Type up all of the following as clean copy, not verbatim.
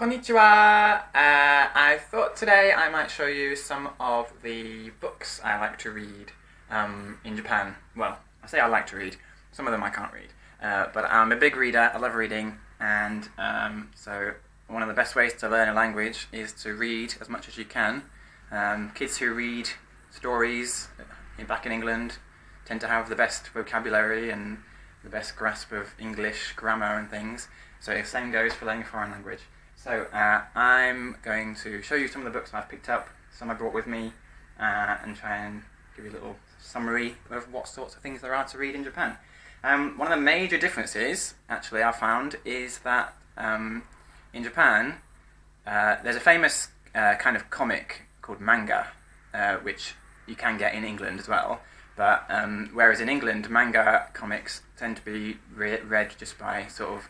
Konnichiwa! I thought today I might show you some of the books I like to read in Japan. Well, I say I like to read, some of them I can't read. But I'm a big reader, I love reading, and so one of the best ways to learn a language is to read as much as you can. Kids who read stories back in England tend to have the best vocabulary and the best grasp of English grammar and things. So the same goes for learning a foreign language. So I'm going to show you some of the books I've picked up, some I brought with me, and try and give you a little summary of what sorts of things there are to read in Japan. One of the major differences, actually, I found is that in Japan there's a famous kind of comic called Manga, which you can get in England as well. But whereas in England, manga comics tend to be read just by sort of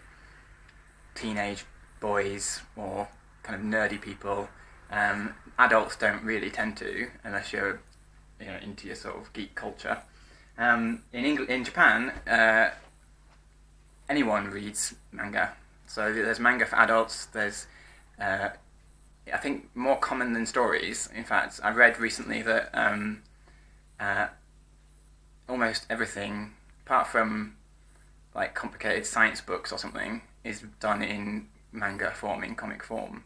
teenage boys or kind of nerdy people. Adults don't really tend to, unless you're into your sort of geek culture. In Japan, anyone reads manga. So there's manga for adults. There's I think more common than stories. In fact, I read recently that almost everything, apart from like complicated science books or something, is done in manga form, in comic form.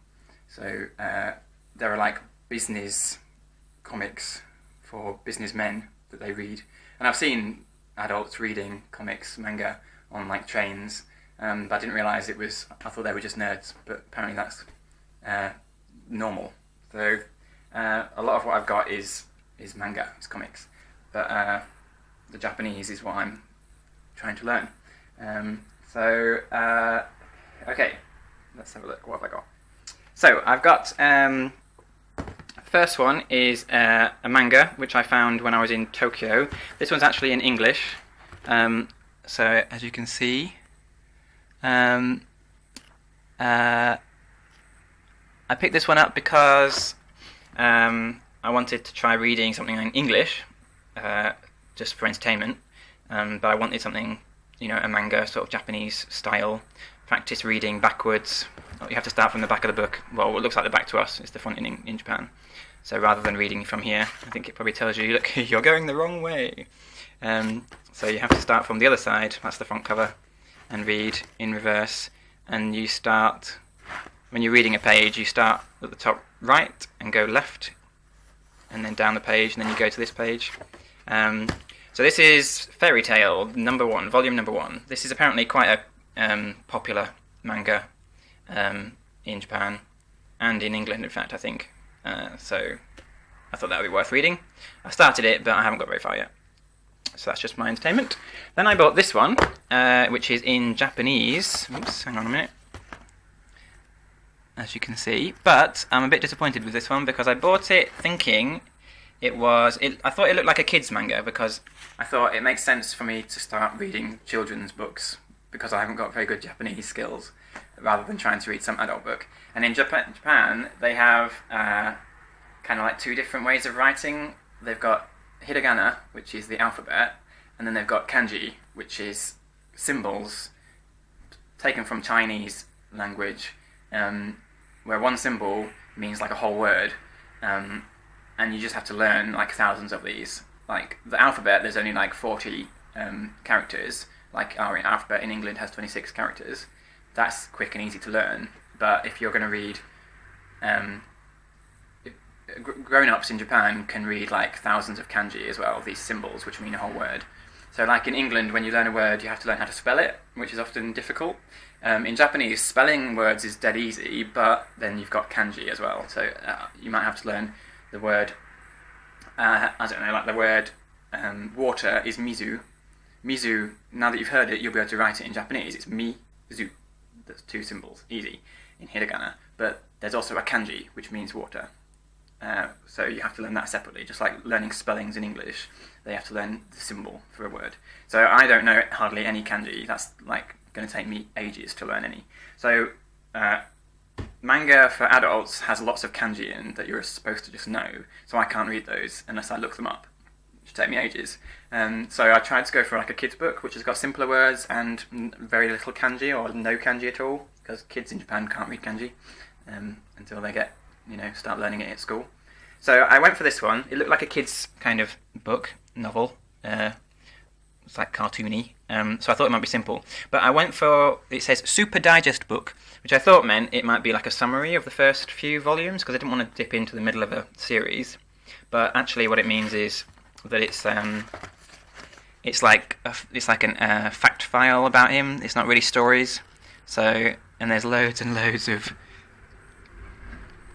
So there are like business comics for businessmen that they read, and I've seen adults reading comics, manga, on like trains, but I didn't realise it was. I thought they were just nerds, but apparently that's normal. So a lot of what I've got is manga, it's comics, but the Japanese is what I'm trying to learn. Okay, let's have a look. What have I got? So I've got first one is a manga which I found when I was in Tokyo. This one's actually in English. So as you can see, I picked this one up because I wanted to try reading something in English, just for entertainment. But I wanted something, a manga, sort of Japanese style. Practice reading backwards. You have to start from the back of the book. Well, it looks like the back to us. It's the front in Japan. So rather than reading from here, I think it probably tells you, look, you're going the wrong way. So you have to start from the other side. That's the front cover, and read in reverse. And you start, when you're reading a page, you start at the top right and go left, and then down the page, and then you go to this page. So this is Fairy Tale number 1, volume number 1. This is apparently quite a popular manga in Japan and in England, in fact, I think. So I thought that would be worth reading. I started it, but I haven't got very far yet. So that's just my entertainment. Then I bought this one, which is in Japanese. Oops, hang on a minute. As you can see. But I'm a bit disappointed with this one because I bought it thinking I thought it looked like a kid's manga, because I thought it makes sense for me to start reading children's books because I haven't got very good Japanese skills, rather than trying to read some adult book. And in Japan they have kind of like two different ways of writing. They've got hiragana, which is the alphabet, and then they've got kanji, which is symbols taken from Chinese language, where one symbol means like a whole word, and you just have to learn like thousands of these. Like the alphabet, there's only like 40 characters. Like our alphabet in England has 26 characters. That's quick and easy to learn. But if you're going to read, grown-ups in Japan can read like thousands of kanji as well, these symbols which mean a whole word. So like in England, when you learn a word, you have to learn how to spell it, which is often difficult. In Japanese, spelling words is dead easy, but then you've got kanji as well. So you might have to learn the word, like the word water is mizu. Mizu, now that you've heard it, you'll be able to write it in Japanese. It's mi-zu. That's two symbols, easy, in hiragana. But there's also a kanji, which means water. So you have to learn that separately. Just like learning spellings in English, they have to learn the symbol for a word. So I don't know hardly any kanji. That's like going to take me ages to learn any. So manga for adults has lots of kanji in that you're supposed to just know. So I can't read those unless I look them up. It take me ages. So I tried to go for like a kid's book, which has got simpler words and very little kanji or no kanji at all, because kids in Japan can't read kanji. until they get, start learning it at school. So I went for this one. It looked like a kid's kind of novel. It's like cartoony. So I thought it might be simple. But I went for, it says Super Digest book, which I thought meant it might be like a summary of the first few volumes, because I didn't want to dip into the middle of a series. But actually what it means is that it's like a fact file about him. It's not really stories. So, and there's loads and loads of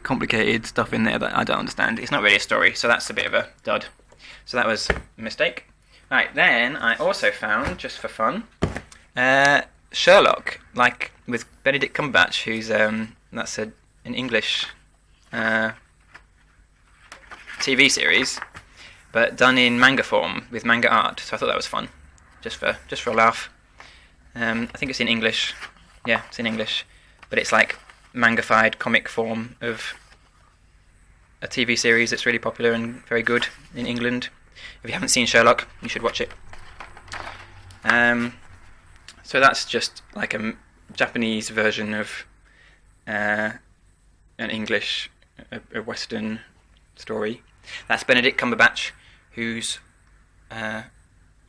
complicated stuff in there that I don't understand. It's not really a story, so that's a bit of a dud. So that was a mistake. Right, then I also found, just for fun, Sherlock, like with Benedict Cumberbatch, who's that's an English TV series, but done in manga form with manga art. So I thought that was fun, just for a laugh. I think it's in English. Yeah, it's in English, but it's like mangafied comic form of a TV series that's really popular and very good in England. If you haven't seen Sherlock, you should watch it. So that's just like a Japanese version of an English, a Western story. That's Benedict Cumberbatch, who's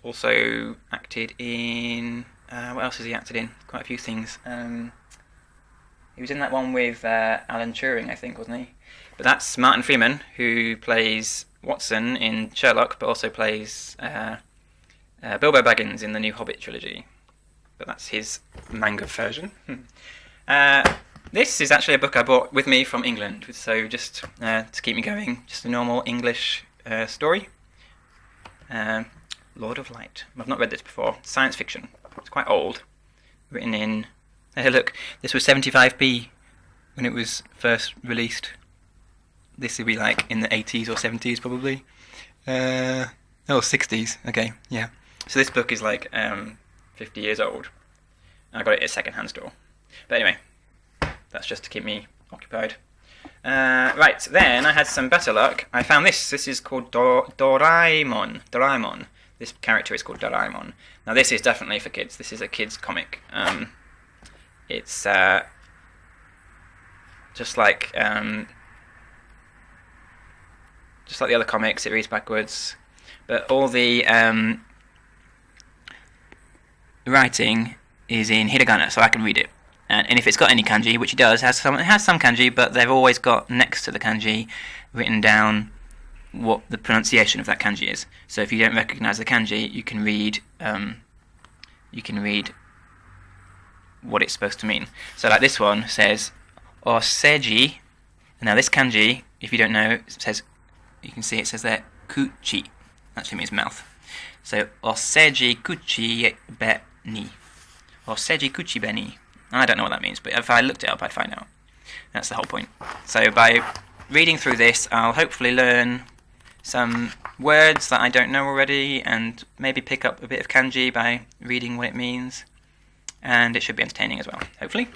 also acted in... what else has he acted in? Quite a few things. He was in that one with Alan Turing, I think, wasn't he? But that's Martin Freeman, who plays Watson in Sherlock, but also plays Bilbo Baggins in the new Hobbit trilogy. But that's his manga version. This is actually a book I bought with me from England, so just to keep me going, just a normal English story. Lord of Light. I've not read this before. Science fiction. It's quite old. Written in... Hey, look, this was 75p when it was first released. This would be like in the 80s or 70s probably. 60s. Okay, yeah. So this book is like 50 years old. I got it at a second-hand store. But anyway, that's just to keep me occupied. Right, then I had some better luck. I found this. This is called Doraemon. Doraemon. This character is called Doraemon. Now this is definitely for kids. This is a kids' comic. It's just like the other comics. It reads backwards, but all the writing is in hiragana, so I can read it. And if it's got any kanji, which it does, it has some kanji, but they've always got next to the kanji written down what the pronunciation of that kanji is. So if you don't recognise the kanji, you can read what it's supposed to mean. So like this one says oseji. Now this kanji, if you don't know, it says, you can see it says there kuchi. Actually means mouth. So oseji kuchi beni. Oseji kuchi beni. I don't know what that means, but if I looked it up, I'd find out. That's the whole point. So by reading through this, I'll hopefully learn some words that I don't know already, and maybe pick up a bit of kanji by reading what it means. And it should be entertaining as well, hopefully.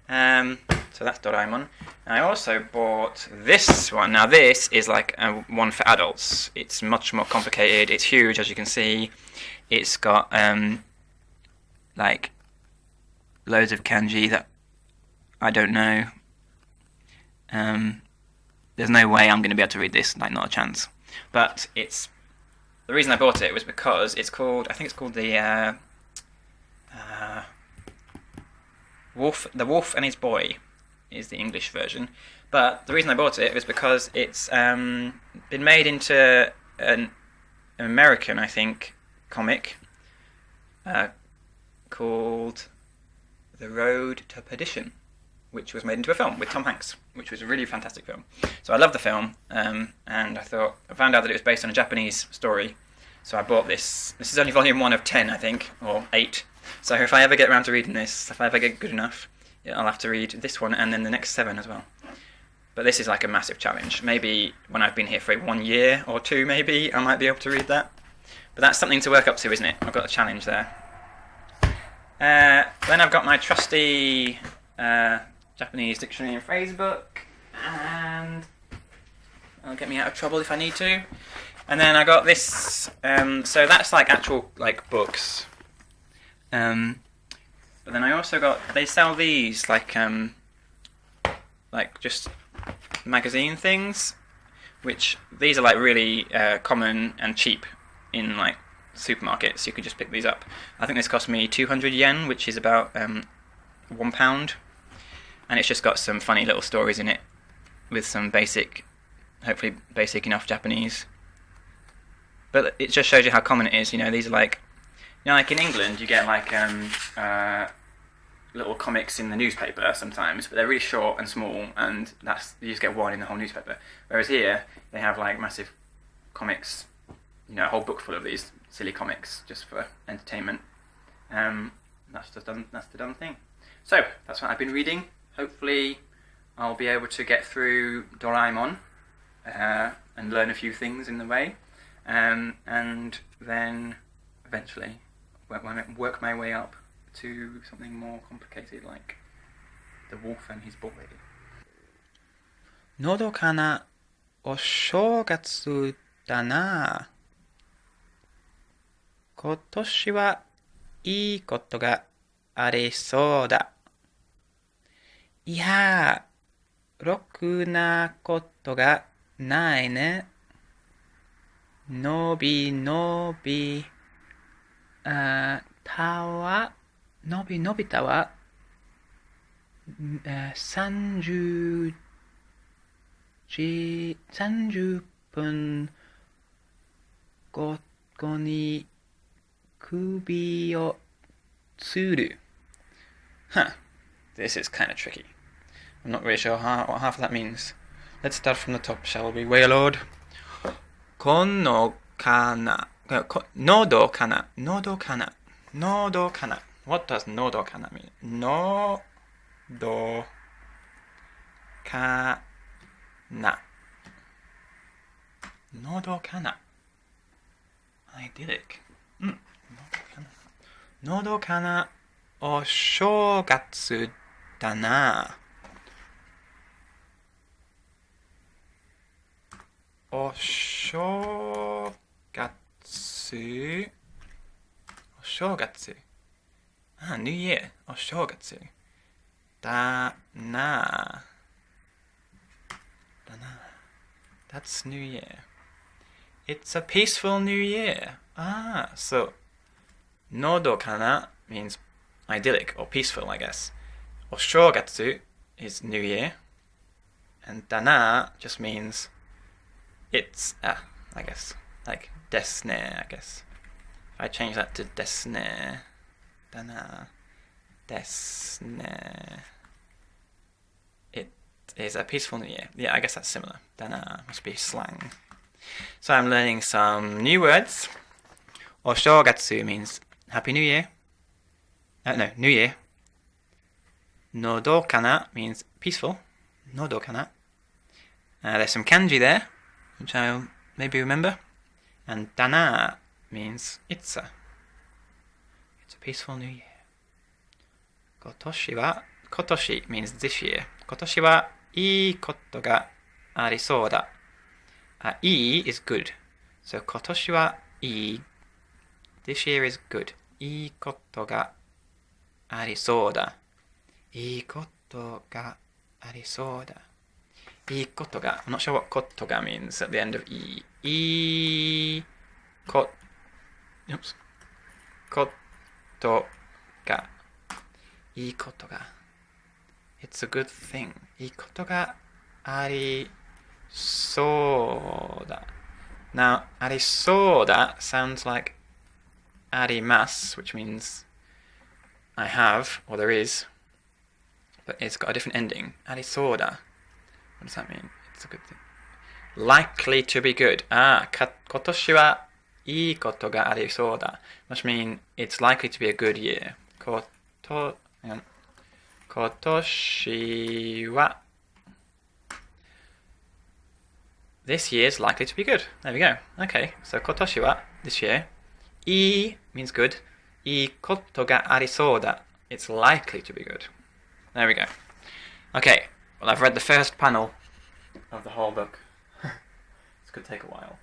So that's Doraemon. I also bought this one. Now this is like one for adults. It's much more complicated. It's huge, as you can see. It's got like loads of kanji that I don't know. There's no way I'm going to be able to read this, like not a chance. But it's the reason I bought it was because it's called, I think it's called the The Wolf and His Boy is the English version. But the reason I bought it was because it's been made into an American, I think, comic called The Road to Perdition, which was made into a film with Tom Hanks, which was a really fantastic film. So I love the film, and I found out that it was based on a Japanese story, so I bought this. This is only volume 1 of 10, I think, or 8. So if I ever get around to reading this, if I ever get good enough, I'll have to read this one and then the next 7 as well. But this is like a massive challenge. Maybe when I've been here for 1 year or 2, maybe I might be able to read that. But that's something to work up to, isn't it? I've got a challenge there. Then I've got my trusty Japanese dictionary and phrase book, and it'll get me out of trouble if I need to. And then I got this, so that's like actual like books. But then I also got, they sell these like like just magazine things, which these are like really common and cheap in like supermarkets. You could just pick these up. I think this cost me 200 yen, which is about £1, and it's just got some funny little stories in it with some basic, hopefully basic enough Japanese. But it just shows you how common it is. You know, these are like, you know, like in England, you get like little comics in the newspaper sometimes, but they're really short and small, and you just get one in the whole newspaper. Whereas here, they have like massive comics, you know, a whole book full of these silly comics just for entertainment. That's the done thing. So that's what I've been reading. Hopefully, I'll be able to get through Doraemon and learn a few things in the way, and then eventually work my way up to something more complicated like The Wolf and His Boy. のどかなお正月だな。今年はいいことがありそうだ。いや、ろくなことがないね。のびのびたは30分ごとに首をつる。Huh. This is kind of tricky. I'm not really sure what half of that means. Let's start from the top, shall we, Wailord? このかな。のどかな。のどかな。のどかな。What does のどかな mean? のどかな。のどかな。Idyllic. のどかなお正月だな。お正月。お正月。New Year. お正月。だな。だな。That's New Year. It's a peaceful New Year. So のどかな means idyllic or peaceful, I guess. お正月 is New Year. And だな just means it's, I guess, like ですね, I guess. If I change that to ですね, だな, ですね. It is a peaceful New Year. Yeah, I guess that's similar. だな must be slang. So I'm learning some new words. お正月 means Happy New Year. No, New Year. のどかな means peaceful. のどかな. There's some kanji there, which I'll maybe remember. And だな means it's a peaceful New Year. 今年 means this year. 今年はいいことがありそうだ。いい is good. So 今年はいい。This year is good. いいことがありそうだ。いいことがありそうだ。いいことが。I'm not sure what ことが means at the end of いいことが。いいことが。It's a good thing. いいことがありそうだ。Now, ありそうだ sounds like あります, which means I have, or there is, but it's got a different ending. ありそうだ. What does that mean? It's a good thing. Likely to be good. 今年はいいことがありそうだ. Must mean it's likely to be a good year. 今年は This year is likely to be good. There we go. Okay, so 今年は this year. いい means good. いいことがありそうだ. It's likely to be good. There we go. Okay, well I've read the first panel of the whole book. This could take a while.